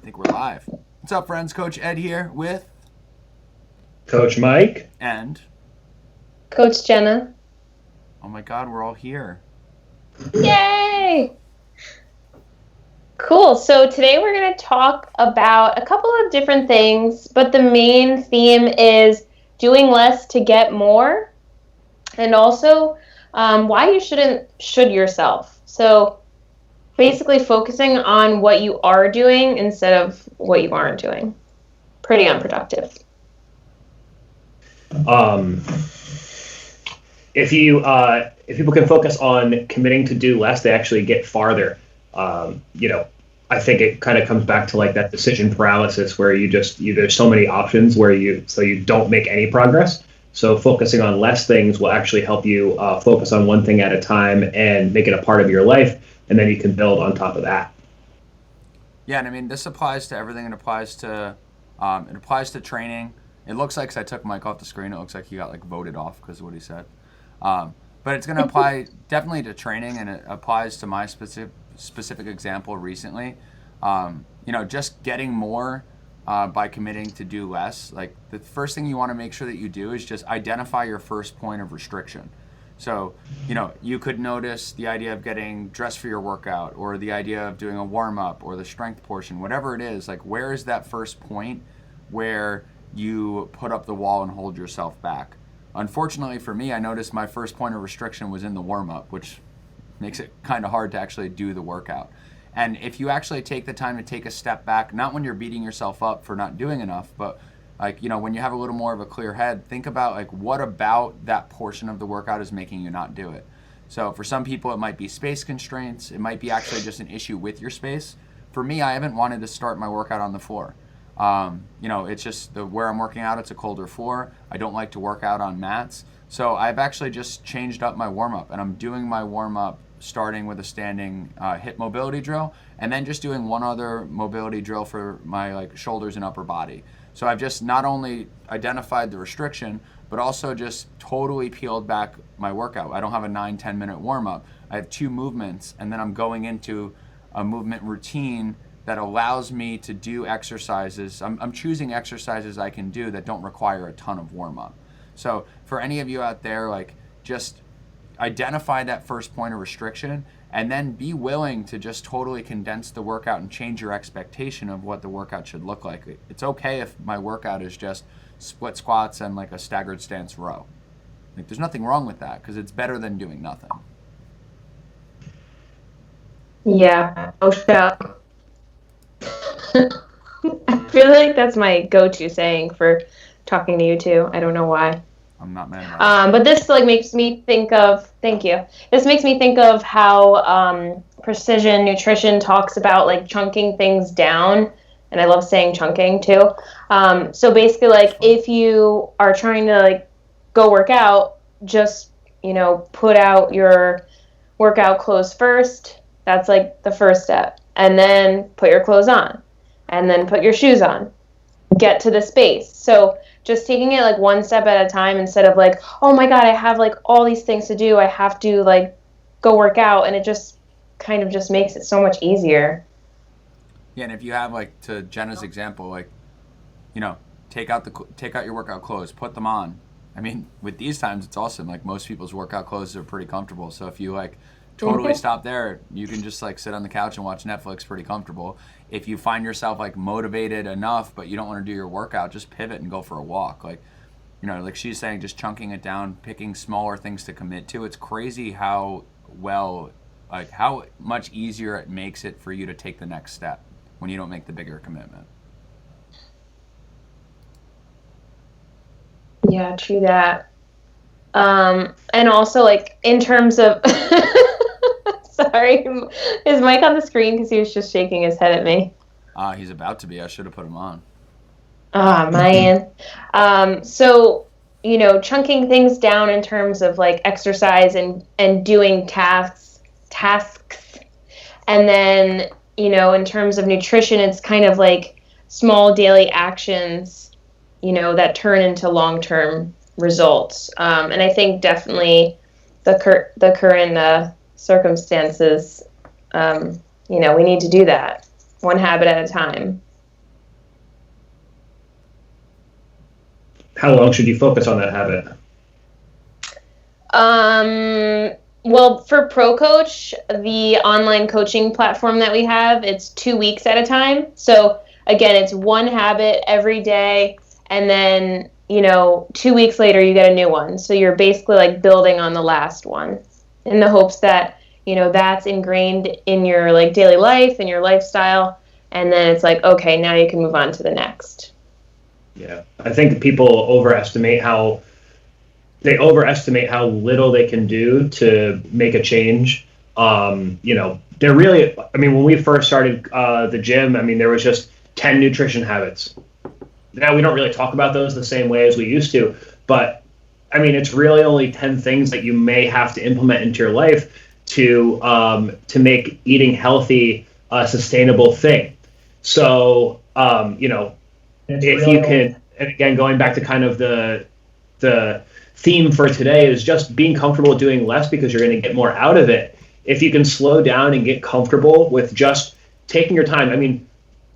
I think we're live. What's up, friends? Coach Ed here with Coach Mike. and Coach Jenna. oh my God, we're all here. Yay! Cool. So today we're going to talk about a couple of different things, but the main theme is doing less to get more, and also why you should yourself. So basically focusing on what you are doing instead of what you aren't doing. Pretty unproductive. Um, if people can focus on committing to do less, they actually get farther. I think it kind of comes back to like that decision paralysis where there's so many options where you don't make any progress. So focusing on less things will actually help you focus on one thing at a time and make it a part of your life, and then you can build on top of that. Yeah, and I mean this applies to everything. It applies to training. It looks like 'cause I took Mike off the screen. It looks like he got like voted off because of what he said. But it's going to apply definitely to training, and it applies to my specific example recently. Just getting more by committing to do less. Like the first thing you want to make sure that you do is just identify your first point of restriction. So, you could notice the idea of getting dressed for your workout or the idea of doing a warm up or the strength portion, whatever it is, like where is that first point where you put up the wall and hold yourself back? Unfortunately for me, I noticed my first point of restriction was in the warm up, which makes it kind of hard to actually do the workout. And if you actually take the time to take a step back, not when you're beating yourself up for not doing enough, but when you have a little more of a clear head, think about like what about that portion of the workout is making you not do it. So for some people, it might be space constraints. It might be actually just an issue with your space. For me, I haven't wanted to start my workout on the floor. It's just where I'm working out, it's a colder floor. I don't like to work out on mats. So I've actually just changed up my warm-up, and I'm doing my warm-up starting with a standing hip mobility drill, and then just doing one other mobility drill for my like shoulders and upper body. So I've just not only identified the restriction, but also just totally peeled back my workout. I don't have a 9-10 minute warm-up. I have 2 movements, and then I'm going into a movement routine that allows me to do exercises. I'm choosing exercises I can do that don't require a ton of warm-up. So for any of you out there, like just identify that first point of restriction and then be willing to just totally condense the workout and change your expectation of what the workout should look like. It's okay if my workout is just split squats and like a staggered stance row. Like there's nothing wrong with that because it's better than doing nothing. Yeah. Oh, shut. I feel like that's my go-to saying for talking to you two. I don't know why. I'm not mad about it. But this like makes me think of, thank you. This makes me think of how precision nutrition talks about like chunking things down, and I love saying chunking too. So basically, like if you are trying to like go work out, just put out your workout clothes first. That's like the first step, and then put your clothes on, and then put your shoes on. Get to the space. So just taking it like one step at a time instead of like, oh my God, I have like all these things to do. I have to like go work out, and it just kind of just makes it so much easier. Yeah, and if you have like to Jenna's example, like take out your workout clothes, put them on. I mean, with these times, it's awesome. Like most people's workout clothes are pretty comfortable. So if you like totally stop there, you can just like sit on the couch and watch Netflix pretty comfortable. If you find yourself like motivated enough, but you don't want to do your workout, just pivot and go for a walk. Like she's saying, just chunking it down, picking smaller things to commit to. It's crazy how much easier it makes it for you to take the next step when you don't make the bigger commitment. Yeah, true that. And also like in terms of sorry, is Mike on the screen because he was just shaking his head at me? He's about to be. I should have put him on. Ah, man. So, chunking things down in terms of like exercise and doing tasks. And then, in terms of nutrition, it's kind of like small daily actions, that turn into long-term results. And I think definitely the current circumstances, we need to do that one habit at a time. how long should you focus on that habit? Well, for Pro Coach, the online coaching platform that we have, it's 2 weeks at a time. So again, it's one habit every day, and then 2 weeks later you get a new one. So you're basically like building on the last one, in the hopes that that's ingrained in your like daily life and your lifestyle, and then it's like, okay, now you can move on to the next. Yeah, I think people overestimate how little they can do to make a change. They're really, I mean, when we first started the gym, I mean, there was just 10 nutrition habits. Now we don't really talk about those the same way as we used to, but I mean, it's really only 10 things that you may have to implement into your life to make eating healthy a sustainable thing. So, if you can, and again, going back to kind of the theme for today is just being comfortable doing less because you're going to get more out of it. If you can slow down and get comfortable with just taking your time. I mean,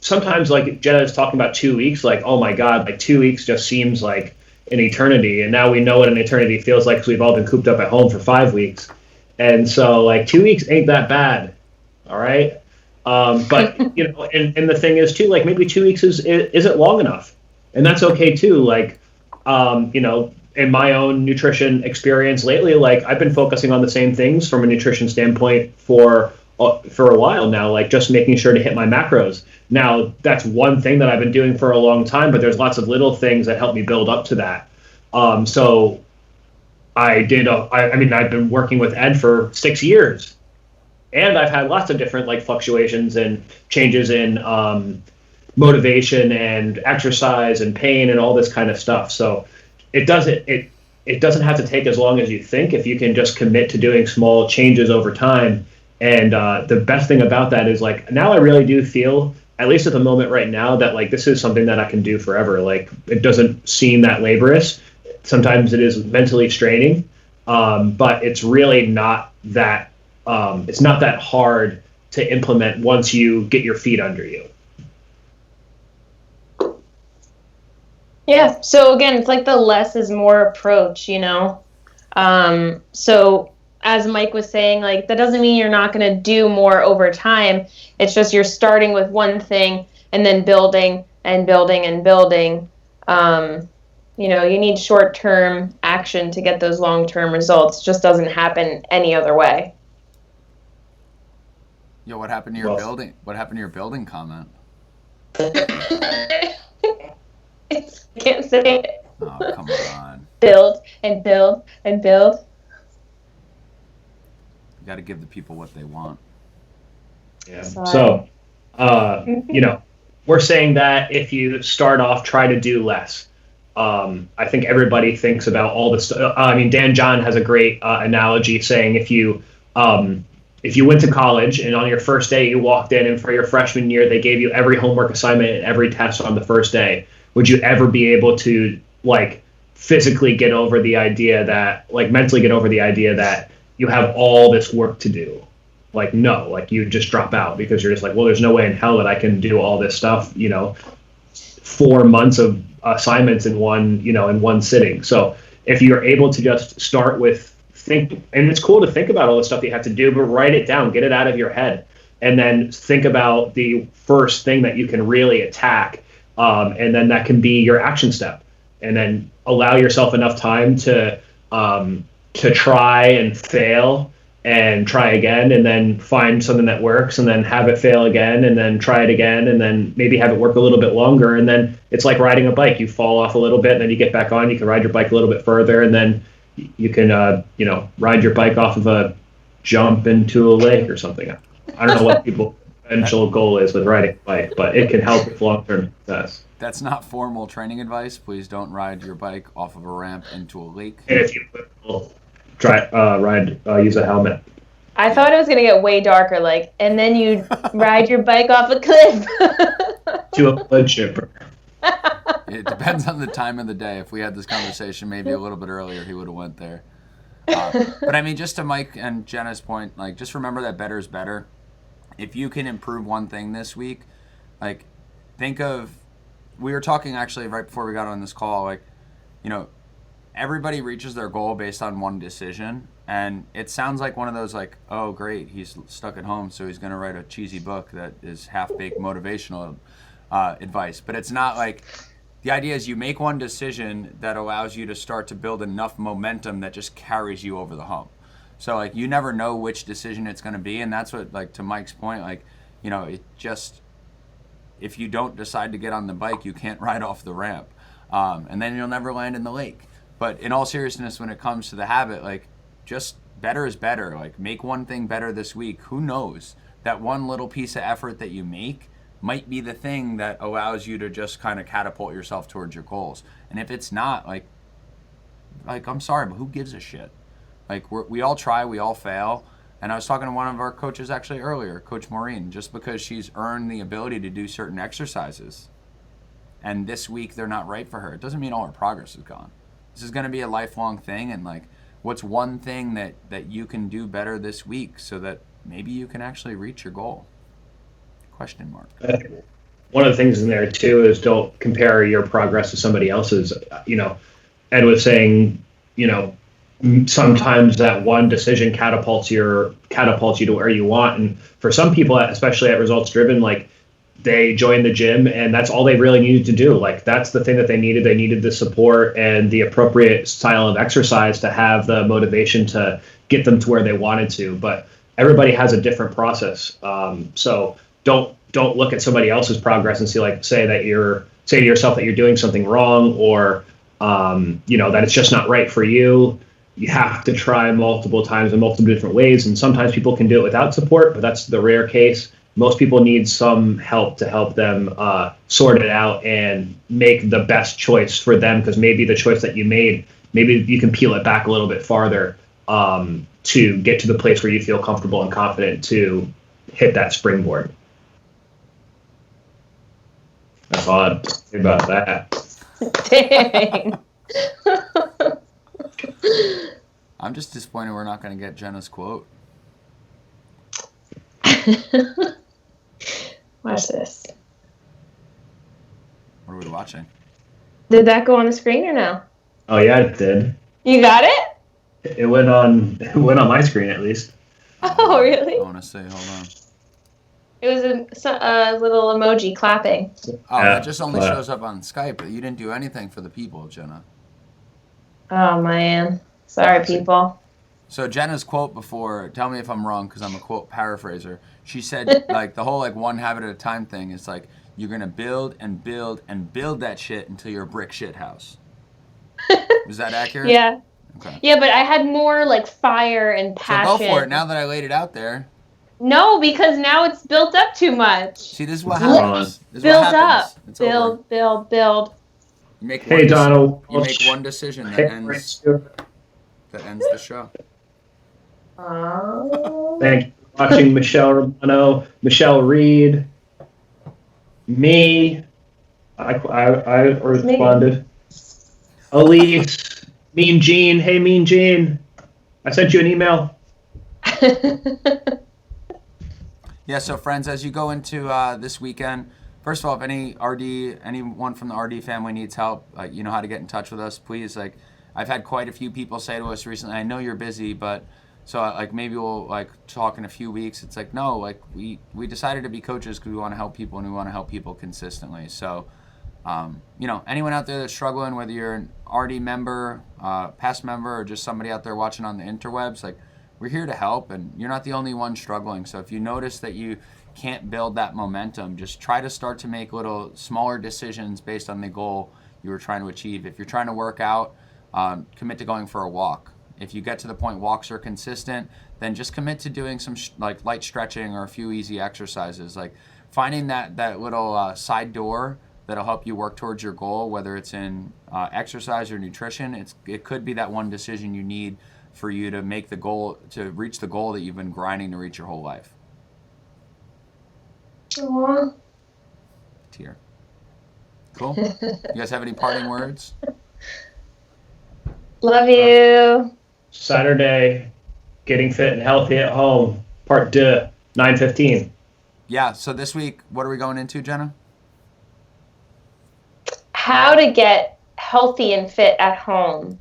sometimes like Jenna is talking about 2 weeks, like, oh my God, like 2 weeks just seems like an eternity. And now we know what an eternity feels like because we've all been cooped up at home for 5 weeks. And so like 2 weeks ain't that bad. All right. But, and the thing is too, like maybe 2 weeks isn't long enough. And that's okay too. Like, in my own nutrition experience lately, like I've been focusing on the same things from a nutrition standpoint for a while now, like just making sure to hit my macros. Now, that's one thing that I've been doing for a long time, but there's lots of little things that help me build up to that. So I've been working with Ed for 6 years, and I've had lots of different like fluctuations and changes in motivation and exercise and pain and all this kind of stuff. So it doesn't have to take as long as you think if you can just commit to doing small changes over time. And the best thing about that is like now I really do feel, at least at the moment right now, that like this is something that I can do forever. Like it doesn't seem that laborious. Sometimes it is mentally straining, but it's really not that it's not that hard to implement once you get your feet under you. Yeah. So again, it's like the less is more approach, So as Mike was saying, like that doesn't mean you're not going to do more over time. It's just you're starting with one thing and then building and building and building. You need short-term action to get those long-term results. It just doesn't happen any other way. Yo, what happened to your building? What happened to your building comment? I can't say it. Oh, come on. Build and build and build. You got to give the people what they want. Yeah. So, we're saying that if you start off, try to do less. I think everybody thinks about all this. Dan John has a great analogy saying if you went to college and on your first day you walked in and for your freshman year they gave you every homework assignment and every test on the first day, would you ever be able to like physically get over the idea that, like mentally get over the idea that you have all this work to do? Like, no, like you just drop out because you're just like, well, there's no way in hell that I can do all this stuff, 4 months of assignments in one sitting. So if you're able to just start with think, and it's cool to think about all the stuff you have to do, but write it down, get it out of your head, and then think about the first thing that you can really attack. And then that can be your action step, and then allow yourself enough time to try and fail and try again, and then find something that works, and then have it fail again, and then try it again, and then maybe have it work a little bit longer. And then it's like riding a bike. You fall off a little bit, and then you get back on. You can ride your bike a little bit further, and then you can, ride your bike off of a jump into a lake or something. I don't know what people's eventual goal is with riding a bike, but it can help with long-term success. That's not formal training advice. Please don't ride your bike off of a ramp into a lake. And if you use a helmet. I thought it was going to get way darker, and then you ride your bike off a cliff. To a wood chipper. It depends on the time of the day. If we had this conversation maybe a little bit earlier, he would have went there. But I mean, just to Mike and Jenna's point, just remember that better is better. If you can improve one thing this week, think of, we were talking actually right before we got on this call, you know, everybody reaches their goal based on one decision, and it sounds like one of those like, oh great, he's stuck at home, so he's going to write a cheesy book that is half-baked motivational advice. But it's not like, the idea is you make one decision that allows you to start to build enough momentum that just carries you over the hump. So like, you never know which decision it's going to be, and that's what, like, to Mike's point, like, you know, it just, if you don't decide to get on the bike, you can't ride off the ramp, and then you'll never land in the lake. But in all seriousness, when it comes to the habit, like, just better is better. Like, make one thing better this week. Who knows? That one little piece of effort that you make might be the thing that allows you to just kind of catapult yourself towards your goals. And if it's not, like I'm sorry, but who gives a shit? Like, we all try, we all fail. And I was talking to one of our coaches actually earlier, Coach Maureen, just because she's earned the ability to do certain exercises, and this week they're not right for her, it doesn't mean all her progress is gone. This is going to be a lifelong thing, and like, what's one thing that you can do better this week so that maybe you can actually reach your goal? Question mark. One of the things in there too is don't compare your progress to somebody else's. You know, Ed was saying, you know, sometimes that one decision catapults you to where you want. And for some people, especially at results driven, like, they joined the gym and that's all they really needed to do. Like, that's the thing that they needed. They needed the support and the appropriate style of exercise to have the motivation to get them to where they wanted to. But everybody has a different process. So don't look at somebody else's progress and say to yourself that you're doing something wrong, or you know, that it's just not right for you. You have to try multiple times in multiple different ways, and sometimes people can do it without support, but that's the rare case. Most people need some help to help them sort it out and make the best choice for them, because maybe the choice that you made, maybe you can peel it back a little bit farther to get to the place where you feel comfortable and confident to hit that springboard. That's all I'd say about that. Dang. I'm just disappointed we're not going to get Jenna's quote. Watch this. What are we watching? Did that go on the screen or no? Oh yeah, it did. You got it? It went on my screen at least. Oh, really? I want to say, hold on. It was a little emoji clapping. Oh, that just only shows up on Skype, but you didn't do anything for the people, Jenna. Oh, man. Sorry, people. So Jenna's quote before, tell me if I'm wrong, because I'm a quote paraphraser. She said, like, the whole, like, one habit at a time thing is, like, you're going to build and build and build that shit until you're a brick shit house. Was that accurate? Yeah. Okay. Yeah, but I had more, like, fire and passion. So go for it, now that I laid it out there. No, because now it's built up too much. See, this is what happens. Build up. Build. You make hey, Donald. You make one decision that ends the show. Oh. Thank you for watching. Michelle Romano, Michelle Reed, me. I responded. Elise, Mean Gene. Hey, Mean Gene. I sent you an email. Yeah, so friends, as you go into this weekend, first of all, if anyone from the RD family needs help, you know how to get in touch with us, please. Like, I've had quite a few people say to us recently, I know you're busy, but so like maybe we'll like talk in a few weeks. It's like, no, like we decided to be coaches because we want to help people and we want to help people consistently. So, you know, anyone out there that's struggling, whether you're an RD member, past member, or just somebody out there watching on the interwebs, like, we're here to help, and you're not the only one struggling. So if you notice that you can't build that momentum, just try to start to make little smaller decisions based on the goal you were trying to achieve. If you're trying to work out, commit to going for a walk. If you get to the point walks are consistent, then just commit to doing some like light stretching or a few easy exercises. Like finding that little side door that'll help you work towards your goal, whether it's in exercise or nutrition. It could be that one decision you need for you to make the goal, to reach the goal that you've been grinding to reach your whole life. Aww. Tear. Cool. You guys have any parting words? Love you. Saturday, getting fit and healthy at home, part 2, 9:15. Yeah, so this week, what are we going into, Jenna? How to get healthy and fit at home?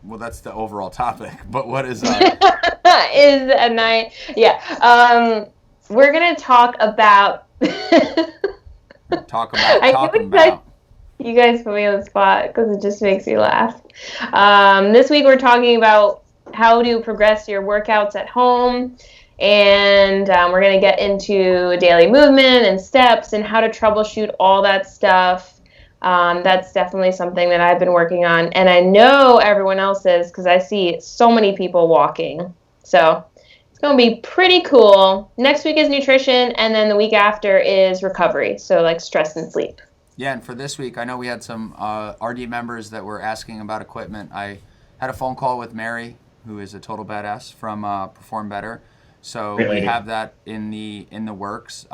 Well, that's the overall topic. But what is Is a night. Yeah. We're gonna talk about. talk about I talking know about? you guys put me on the spot because it just makes me laugh. This week we're talking about how to progress your workouts at home, and we're going to get into daily movement and steps and how to troubleshoot all that stuff. That's definitely something that I've been working on, and I know everyone else is because I see so many people walking. So it's going to be pretty cool. Next week is nutrition, and then the week after is recovery, so like stress and sleep. Yeah, and for this week, I know we had some RD members that were asking about equipment. I had a phone call with Mary, who is a total badass from Perform Better. So Great we lady. have that in the works.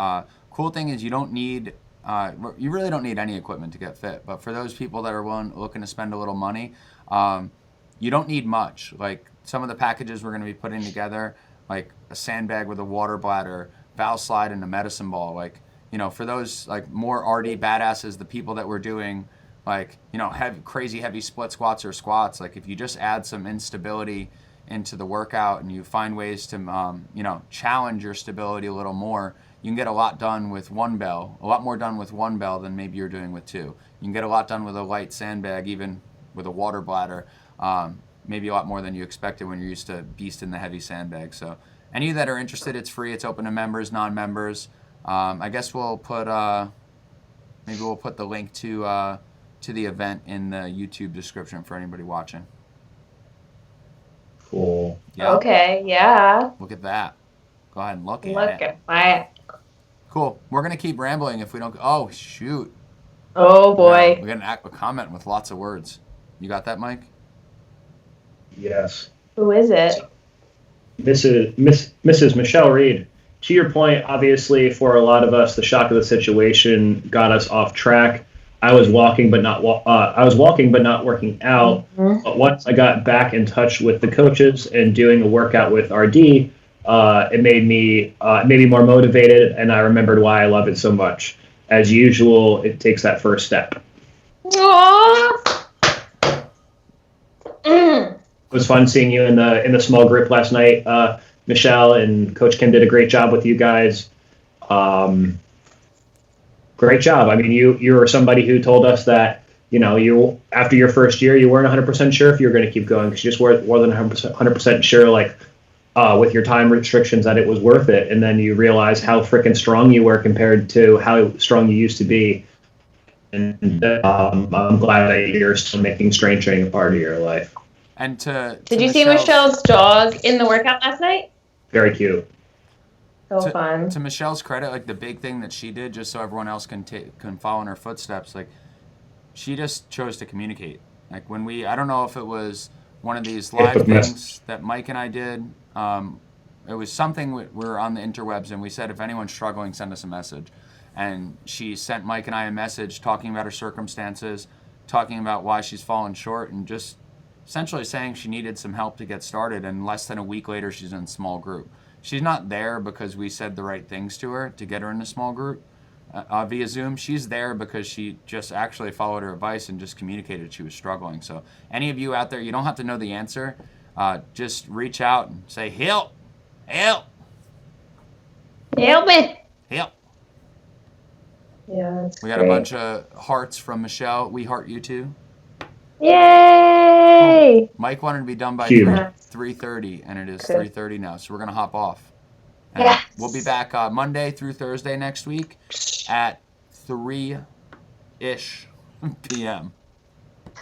Cool thing is you don't need you really don't need any equipment to get fit. But for those people that are looking to spend a little money, you don't need much. Like some of the packages we're going to be putting together, like a sandbag with a water bladder, valve slide, and a medicine ball. Like, for those like more RD badasses, the people that were doing like, crazy heavy split squats or squats, like if you just add some instability into the workout and you find ways to, challenge your stability a little more, you can get a lot done with one bell, a lot more done with one bell than maybe you're doing with two. You can get a lot done with a light sandbag, even with a water bladder, maybe a lot more than you expected when you're used to beasting the heavy sandbag. So any of you that are interested, it's free. It's open to members, non-members. I guess we'll put maybe we'll put the link to the event in the YouTube description for anybody watching. Cool. Yeah. Okay, yeah. Look at that. Go ahead and look at Look it. at that. Cool. We're gonna keep rambling if we don't. Oh shoot. Oh boy. We're gonna a comment with lots of words. You got that, Mike? Yes. Who is it? Mrs. Michelle Reed. To your point, obviously, for a lot of us, the shock of the situation got us off track. I was walking, but not working out. Mhm. But once I got back in touch with the coaches and doing a workout with RD, it made me more motivated, and I remembered why I love it so much. As usual, it takes that first step. Aww. It was fun seeing you in the small group last night. Michelle and Coach Kim did a great job with you guys. Great job. I mean, you were somebody who told us that, you after your first year, you weren't 100% sure if you were going to keep going because you just weren't more than 100% sure, like with your time restrictions, that it was worth it. And then you realize how freaking strong you were compared to how strong you used to be. And I'm glad that you're still making strength training a part of your life. And Did you see Michelle's dog in the workout last night? Very cute. So fun. To Michelle's credit, like the big thing that she did, just so everyone else can follow in her footsteps, like she just chose to communicate. Like I don't know if it was one of these live things that Mike and I did. It was something we were on the interwebs, and we said if anyone's struggling, send us a message. And she sent Mike and I a message talking about her circumstances, talking about why she's fallen short, and just essentially saying she needed some help to get started. And less than a week later, she's in a small group. She's not there because we said the right things to her to get her in a small group via Zoom. She's there because she just actually followed her advice and just communicated she was struggling. So any of you out there, you don't have to know the answer. Just reach out and say, help, help, Help me. help. Yeah, that's We got a bunch of hearts from Michelle. We heart you too. Yay! Cool. Mike wanted to be done by Huge. 3:30, and it is 3:30 now, so we're going to hop off. And Yes. We'll be back Monday through Thursday next week at 3-ish p.m.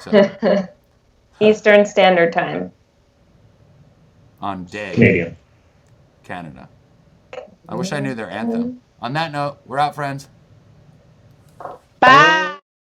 So, Eastern Standard Time. on day Canadian. Canada. I wish I knew their anthem. On that note, we're out, friends.